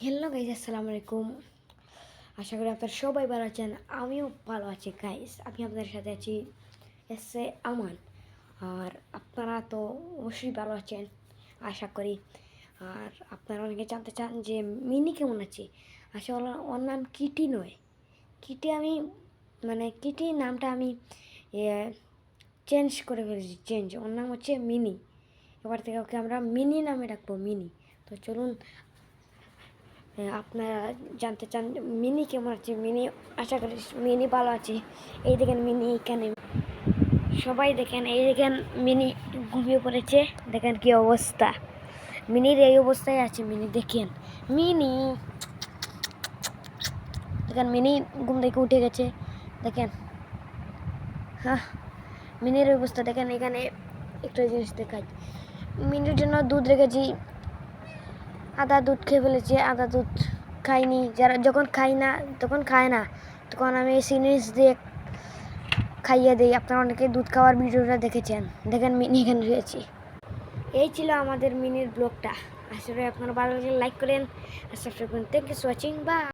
Hello guys, আসসালামু আলাইকুম। আশা করি আপনারা সবাই ভালো আছেন। আমিও ভালো আছি গাইস। আমি আপনাদের সাথে আছি এসে আমান। আর আপনারা তো অবশ্যই ভালো আছেন আশা করি। আর আপনারা অনেকে জানতে চান যে মিনি কেমন আছে। আসলে ওর নাম কিটি নয়। কিটি আমি কিটি নামটা আমি চেঞ্জ করে ফেলেছি। ওর নাম হচ্ছে মিনি। এবার থেকে ওকে আমরা মিনি নামে ডাকবো, মিনি। তো চলুন, আপনারা জানতে চান মিনি কেমন আছে। মিনি আশা করি মিনি ভালো আছে। এই দেখেন মিনি এখানে, সবাই দেখেন, এই দেখেন মিনি ঘুমিয়ে পড়েছে। দেখেন কি অবস্থা, মিনির এই অবস্থায় আছে। মিনি দেখেন, মিনি দেখেন, মিনি ঘুম থেকে উঠে গেছে। দেখেন, হ্যাঁ, মিনির অবস্থা দেখেন। এখানে একটা জিনিস দেখাই, মিনির জন্য দুধ রেখেছি। আদা দুধ খেয়ে ফেলেছে, আদা দুধ খাইনি। যারা যখন খায় না তখন আমি সিরিজ দিয়ে খাইয়ে দিই। আপনারা অনেকে দুধ খাওয়ার ভিডিওটা দেখেছেন। দেখেন মিনি এখানে রয়েছে। এই ছিল আমাদের মিনির ব্লগটা। আসলে আপনারা ভালো লাগলে লাইক করেন আর সাবস্ক্রাইব করেন। Thank you for watching. By.